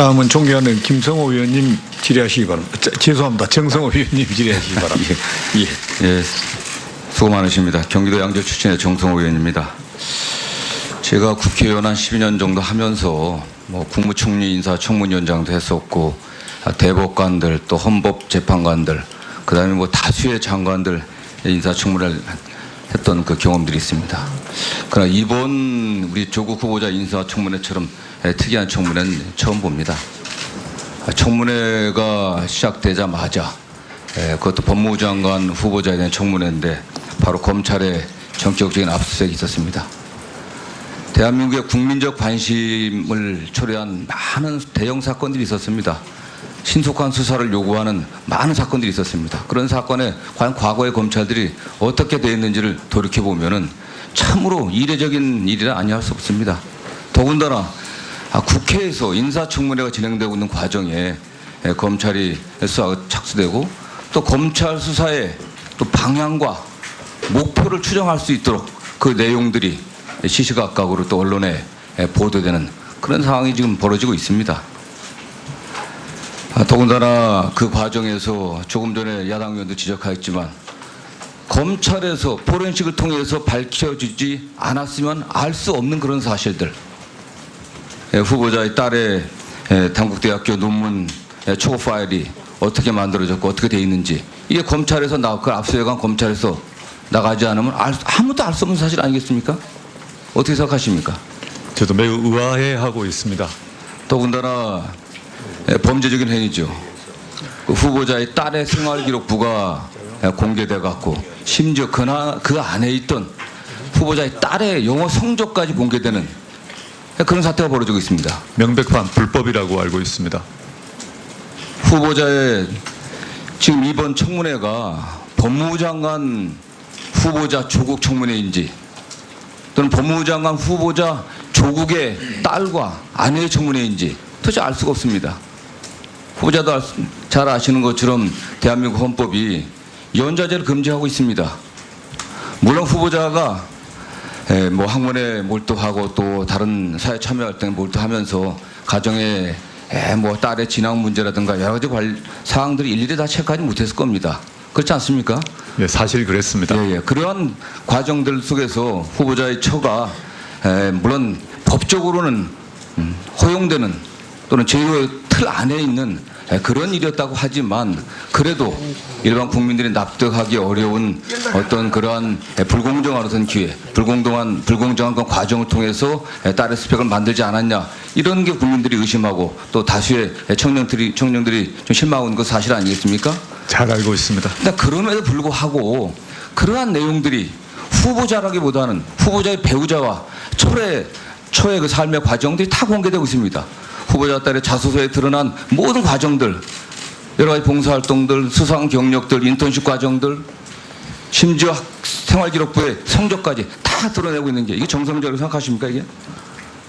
다음은 존경하는 김성호 의원님 질의하시기 바랍니다. 죄송합니다. 정성호 의원님 질의하시기 바랍니다. 예, 수고 많으십니다. 경기도 양주 출신의 정성호 의원입니다. 제가 국회의원 한 12년 정도 하면서 뭐 국무총리 인사청문위원장도 했었고 대법관들 또 헌법재판관들 그다음에 뭐 다수의 장관들 인사청문회를 했던 그 경험들이 있습니다. 그러나 이번 우리 조국 후보자 인사청문회처럼 특이한 청문회는 처음 봅니다. 청문회가 시작되자마자 그것도 법무부 장관 후보자에 대한 청문회인데 바로 검찰의 전격적인 압수수색이 있었습니다. 대한민국의 국민적 관심을 초래한 많은 대형 사건들이 있었습니다. 신속한 수사를 요구하는 많은 사건들이 있었습니다. 그런 사건에 과연 과거의 검찰들이 어떻게 되었는지를 돌이켜보면 참으로 이례적인 일이라 아니할 수 없습니다. 더군다나 국회에서 인사청문회가 진행되고 있는 과정에 검찰이 수사가 착수되고 또 검찰 수사의 또 방향과 목표를 추정할 수 있도록 그 내용들이 시시각각으로 또 언론에 보도되는 그런 상황이 지금 벌어지고 있습니다. 더군다나 그 과정에서 조금 전에 야당 의원도 지적하였지만 검찰에서 포렌식을 통해서 밝혀지지 않았으면 알 수 없는 그런 사실들, 후보자의 딸의 단국대학교 논문 초고 파일이 어떻게 만들어졌고 어떻게 돼 있는지 이게 검찰에서 그 압수수색한 검찰에서 나가지 않으면 아무도 알 수 없는 사실 아니겠습니까? 어떻게 생각하십니까? 저도 매우 의아해하고 있습니다. 더군다나 범죄적인 행위죠. 그 후보자의 딸의 생활기록부가 공개돼 갖고 심지어 그 안에 있던 후보자의 딸의 영어 성적까지 공개되는 그런 사태가 벌어지고 있습니다. 명백한 불법이라고 알고 있습니다. 후보자의 지금 이번 청문회가 법무부 장관 후보자 조국 청문회인지 또는 법무부 장관 후보자 조국의 딸과 아내의 청문회인지 도저히 알 수가 없습니다. 후보자도 잘 아시는 것처럼 대한민국 헌법이 연좌제를 금지하고 있습니다. 물론 후보자가 뭐 학문에 몰두하고 또 다른 사회 참여활동에 몰두하면서 가정에 뭐 딸의 진학 문제라든가 여러 가지 사항들이 일일이 다 체크하지 못했을 겁니다. 그렇지 않습니까? 네, 사실 그랬습니다. 예. 그러한 과정들 속에서 후보자의 처가 물론 법적으로는 허용되는 또는 제도의 틀 안에 있는 그런 일이었다고 하지만 그래도 일반 국민들이 납득하기 어려운 어떤 그러한 불공정한 어떤 기회, 불공정한 그 과정을 통해서 딸의 스펙을 만들지 않았냐 이런 게 국민들이 의심하고 또 다수의 청년들이 좀 실망한 거 사실 아니겠습니까? 잘 알고 있습니다. 그럼에도 불구하고 그러한 내용들이 후보자라기보다는 후보자의 배우자와 초의 그 삶의 과정들이 다 공개되고 있습니다. 후보자 딸의 자소서에 드러난 모든 과정들, 여러 가지 봉사활동들, 수상 경력들, 인턴십 과정들, 심지어 생활기록부의 성적까지 다 드러내고 있는 게 이게 정상적으로 생각하십니까 이게?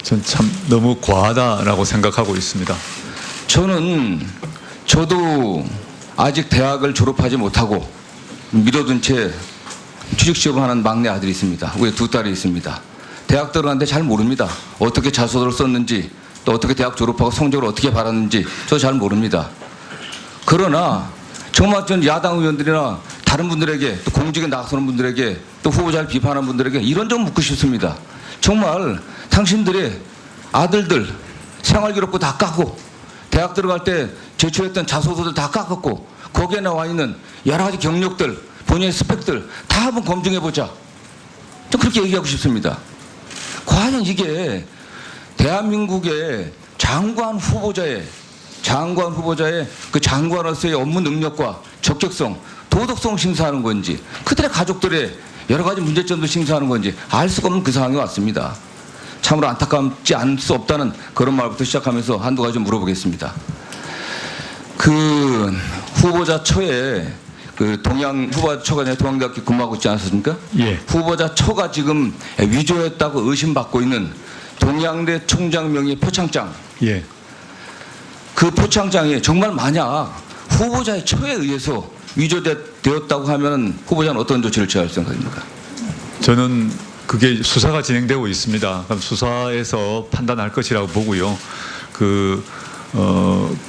전 참 너무 과하다라고 생각하고 있습니다. 저도 아직 대학을 졸업하지 못하고 미뤄둔 채 취직시험을 하는 막내 아들이 있습니다. 위에 두 딸이 있습니다. 대학 들어갔는데 잘 모릅니다. 어떻게 자소서를 썼는지 또 어떻게 대학 졸업하고 성적을 어떻게 받았는지 저 잘 모릅니다. 그러나 정말 전 야당 의원들이나 다른 분들에게 또 공직에 나서는 분들에게 또 후보자를 비판하는 분들에게 이런 점 묻고 싶습니다. 정말 당신들의 아들들 생활기록부 다 깎고 대학 들어갈 때 제출했던 자소서들 다 깎았고 거기에 나와 있는 여러 가지 경력들 본인의 스펙들 다 한번 검증해보자. 좀 그렇게 얘기하고 싶습니다. 과연 이게 대한민국의 장관 후보자의 그 장관으로서의 업무 능력과 적격성, 도덕성 심사하는 건지 그들의 가족들의 여러 가지 문제점도 심사하는 건지 알 수가 없는 그 상황이 왔습니다. 참으로 안타깝지 않을 수 없다는 그런 말부터 시작하면서 한두 가지 좀 물어보겠습니다. 그 후보자 처에 그 후보자 처가 동양대학교 근무하고 있지 않았습니까? 예. 후보자 처가 지금 위조했다고 의심받고 있는 동양대 총장 명의 표창장. 예. 그 표창장이 정말 만약 후보자의 처에 의해서 위조되었다고 하면 후보자는 어떤 조치를 취할 생각입니까? 저는 그게 수사가 진행되고 있습니다. 그럼 수사에서 판단할 것이라고 보고요. 그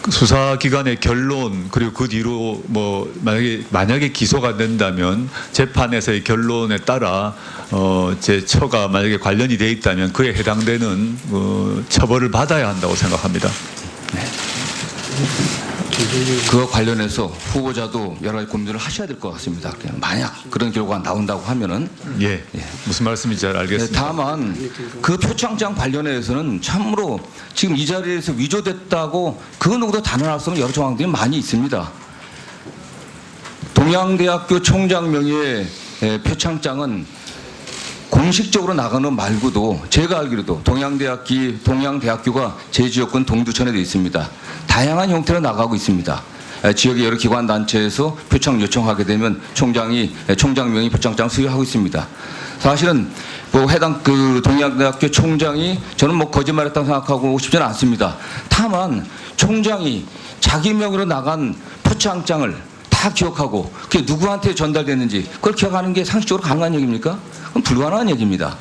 수사기관의 결론 그리고 그 뒤로 뭐 만약에 기소가 된다면 재판에서의 결론에 따라 제 처가 만약에 관련이 돼 있다면 그에 해당되는 처벌을 받아야 한다고 생각합니다. 그와 관련해서 후보자도 여러 가지 고민을 하셔야 될 것 같습니다. 그냥 만약 그런 결과가 나온다고 하면은 예, 무슨 말씀인지 잘 알겠습니다. 다만 그 표창장 관련해서는 참으로 지금 이 자리에서 위조됐다고 그 누구도 단언할 수 없는 여러 정황들이 많이 있습니다. 동양대학교 총장 명의의 표창장은 공식적으로 나가는 말고도 제가 알기로도 동양대학교가 제 지역군 동두천에도 있습니다. 다양한 형태로 나가고 있습니다. 지역의 여러 기관 단체에서 표창 요청하게 되면 총장 명의 표창장 수여하고 있습니다. 사실은 뭐 해당 그 동양대학교 총장이 저는 뭐 거짓말했다고 생각하고 싶지는 않습니다. 다만 총장이 자기 명의로 나간 표창장을 다 기억하고 그게 누구한테 전달됐는지 그걸 기억하는 게 상식적으로 가능한 얘기입니까? 그럼 불가능한 얘기입니다.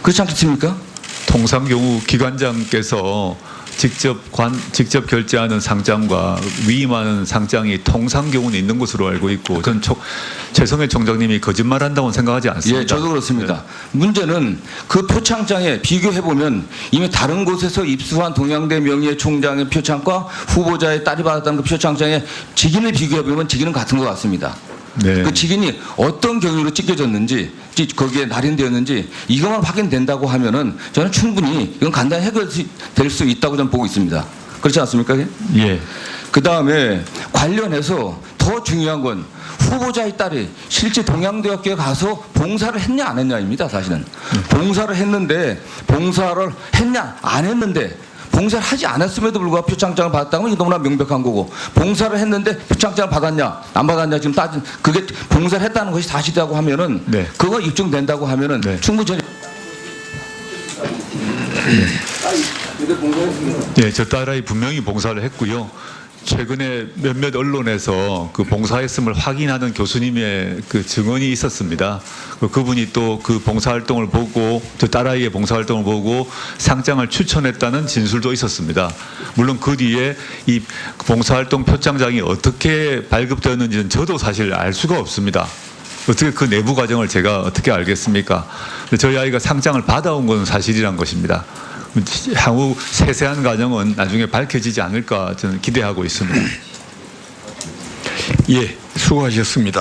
그렇지 않겠습니까? 통상 경우 기관장께서 직접 결제하는 상장과 위임하는 상장이 통상 경우는 있는 것으로 알고 있고 전 최성해 총장님이 거짓말한다고 생각하지 않습니다. 예, 저도 그렇습니다. 문제는 그 표창장에 비교해 보면 이미 다른 곳에서 입수한 동양대 명의의 총장의 표창과 후보자의 딸이 받았다는 그 표창장의 직인을 비교해 보면 직인은 같은 것 같습니다. 네. 그 직인이 어떤 경위로 찢겨졌는지 거기에 날인되었는지 이것만 확인된다고 하면은 저는 충분히 이건 간단히 해결될 수 있다고 저는 보고 있습니다. 그렇지 않습니까? 예. 그 다음에 관련해서 더 중요한 건 후보자의 딸이 실제 동양대학교에 가서 봉사를 했냐 안 했냐입니다. 사실은 봉사를 했는데 봉사를 했냐 안 했는데 봉사를 하지 않았음에도 불구하고 표창장을 받았다는 건 너무나 명백한 거고 동사를 했는데 표창장을 받았냐 안 받았냐 지금 따진 그게 봉사를 했다는 것이 사실이라고 하면은 네. 그거 입증된다고 하면은 네. 충분히 예, 저 딸아이 분명히 봉사를 했고요. 최근에 몇몇 언론에서 그 봉사했음을 확인하는 교수님의 그 증언이 있었습니다. 그분이 또 그 봉사활동을 보고 저 딸아이의 봉사활동을 보고 상장을 추천했다는 진술도 있었습니다. 물론 그 뒤에 이 봉사활동 표창장이 어떻게 발급되었는지는 저도 사실 알 수가 없습니다. 어떻게 그 내부 과정을 제가 어떻게 알겠습니까? 저희 아이가 상장을 받아온 건 사실이란 것입니다. 향후 세세한 과정은 나중에 밝혀지지 않을까 저는 기대하고 있습니다. 예, 수고하셨습니다.